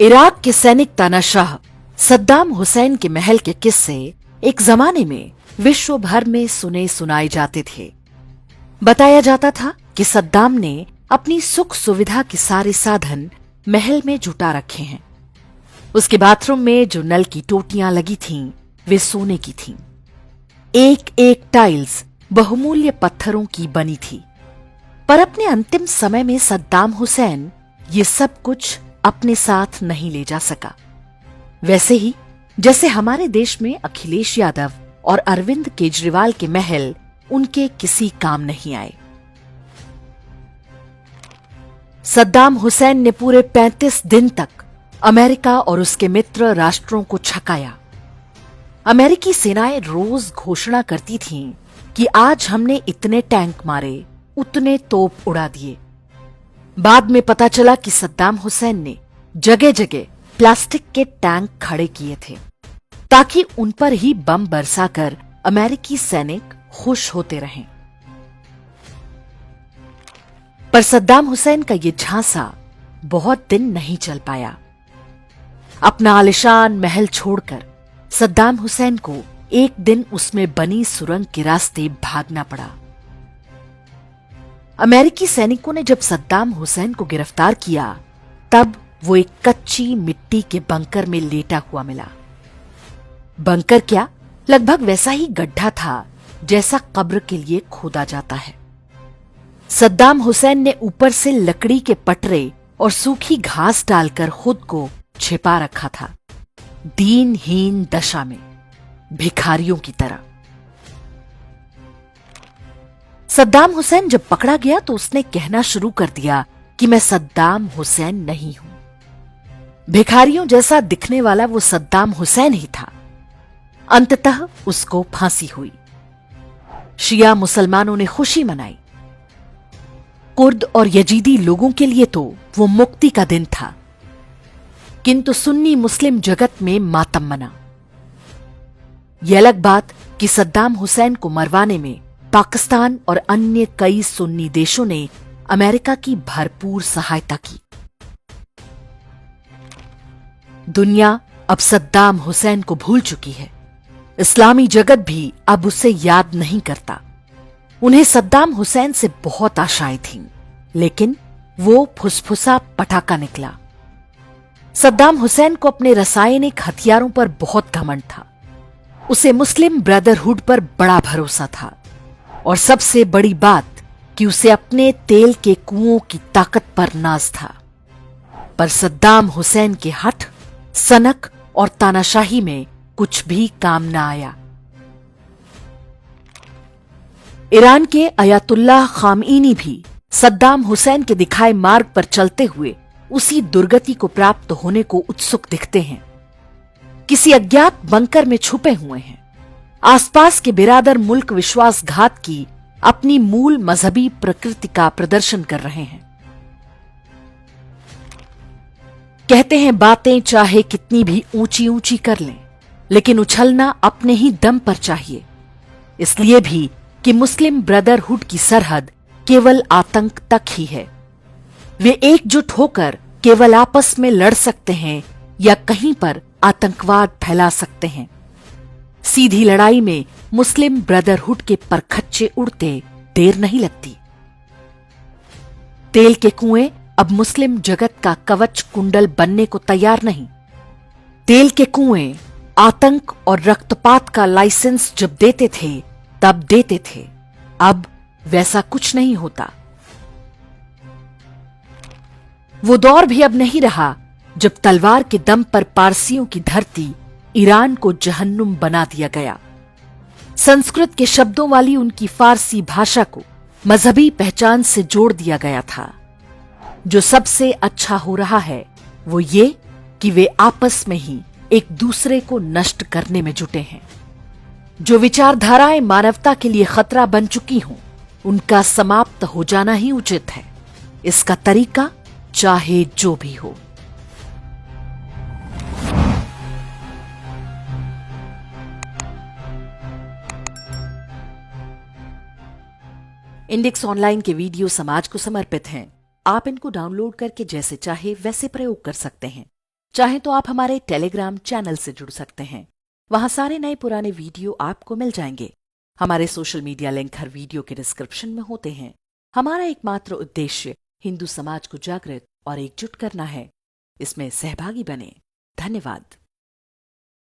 Iraq के सैनिक तानाशाह सद्दाम हुसैन के महल के किस्से एक जमाने में विश्व भर में सुने सुनाए जाते थे। बताया जाता था कि सद्दाम ने अपनी सुख सुविधा के सारे साधन महल में जुटा रखे हैं। उसके बाथरूम में जो नल की टोटियां लगी थीं, वे सोने की थीं। एक एक टाइल्स बहुमूल्य पत्थरों की बनी थी। पर अपने अंतिम समय में सद्दाम हुसैन ये सब कुछ अपने साथ नहीं ले जा सका। वैसे ही जैसे हमारे देश में अखिलेश यादव और अरविंद केजरीवाल के महल उनके किसी काम नहीं आए। सद्दाम हुसैन ने पूरे 35 दिन तक अमेरिका और उसके मित्र राष्ट्रों को छकाया। अमेरिकी सेनाएं रोज घोषणा करती थीं कि आज हमने इतने टैंक मारे, उतने तोप उड़ा दिए। बाद में पता चला कि सद्दाम हुसैन ने जगह जगह प्लास्टिक के टैंक खड़े किए थे ताकि उन पर ही बम बरसाकर अमेरिकी सैनिक खुश होते रहें। पर सद्दाम हुसैन का ये झांसा बहुत दिन नहीं चल पाया। अपना आलिशान महल छोड़कर सद्दाम हुसैन को एक दिन उसमें बनी सुरंग के रास्ते भागना पड़ा। अमेरिकी सैनिकों ने जब सद्दाम हुसैन को गिरफ्तार किया, तब वो एक कच्ची मिट्टी के बंकर में लेटा हुआ मिला। बंकर क्या, लगभग वैसा ही गड्ढा था जैसा कब्र के लिए खोदा जाता है। सद्दाम हुसैन ने ऊपर से लकड़ी के पटरे और सूखी घास डालकर खुद को छिपा रखा था, दीनहीन दशा में, भिखारियों की तरह। सद्दाम हुसैन जब पकड़ा गया तो उसने कहना शुरू कर दिया कि मैं सद्दाम हुसैन नहीं हूं। भिखारियों जैसा दिखने वाला वो सद्दाम हुसैन ही था। अंततः उसको फांसी हुई। शिया मुसलमानों ने खुशी मनाई। कुर्द और यजीदी लोगों के लिए तो वो मुक्ति का दिन था, किंतु सुन्नी मुस्लिम जगत में मातम मना। यह अलग बात कि सद्दाम हुसैन को मरवाने में पाकिस्तान और अन्य कई सुन्नी देशों ने अमेरिका की भरपूर सहायता की। दुनिया अब सद्दाम हुसैन को भूल चुकी है। इस्लामी जगत भी अब उसे याद नहीं करता। उन्हें सद्दाम हुसैन से बहुत आशाएं थीं, लेकिन वो फुसफुसा पटाखा निकला। सद्दाम हुसैन को अपने रासायनिक हथियारों पर बहुत घमंड था। उसे मुस्लिम ब्रदरहुड पर बड़ा भरोसा था, और सबसे बड़ी बात कि उसे अपने तेल के कुओं की ताकत पर नाज था। पर सद्दाम हुसैन के हठ, सनक और तानाशाही में कुछ भी काम न आया। ईरान के अयातुल्लाह खामईनी भी सद्दाम हुसैन के दिखाए मार्ग पर चलते हुए उसी दुर्गति को प्राप्त होने को उत्सुक दिखते हैं। किसी अज्ञात बंकर में छुपे हुए हैं। आसपास के बिरादर मुल्क विश्वासघात की अपनी मूल मजहबी प्रकृति का प्रदर्शन कर रहे हैं। कहते हैं बातें चाहे कितनी भी ऊंची ऊंची कर लें, लेकिन उछलना अपने ही दम पर चाहिए। इसलिए भी कि मुस्लिम ब्रदरहुड की सरहद केवल आतंक तक ही है। वे एकजुट होकर केवल आपस में लड़ सकते हैं या कहीं पर आतंकवाद फैला सकते हैं। सीधी लड़ाई में मुस्लिम ब्रदरहुड के परखच्चे उड़ते देर नहीं लगती। तेल के कुएं अब मुस्लिम जगत का कवच कुंडल बनने को तैयार नहीं। तेल के कुएं आतंक और रक्तपात का लाइसेंस जब देते थे तब देते थे, अब वैसा कुछ नहीं होता। वो दौर भी अब नहीं रहा जब तलवार के दम पर पारसियों की धरती ईरान को जहन्नुम बना दिया गया। संस्कृत के शब्दों वाली उनकी फारसी भाषा को मजहबी पहचान से जोड़ दिया गया था। जो सबसे अच्छा हो रहा है वो ये कि वे आपस में ही एक दूसरे को नष्ट करने में जुटे हैं। जो विचारधाराएं मानवता के लिए खतरा बन चुकी हों, उनका समाप्त हो जाना ही उचित है। इसका तरीका चाहे जो भी हो। इंडेक्स ऑनलाइन के वीडियो समाज को समर्पित हैं। आप इनको डाउनलोड करके जैसे चाहे वैसे प्रयोग कर सकते हैं। चाहे तो आप हमारे टेलीग्राम चैनल से जुड़ सकते हैं। वहां सारे नए पुराने वीडियो आपको मिल जाएंगे। हमारे सोशल मीडिया लिंक हर वीडियो के डिस्क्रिप्शन में होते हैं। हमारा एकमात्र उद्देश्य हिंदू समाज को जागृत और एकजुट करना है। इसमें सहभागी बने। धन्यवाद।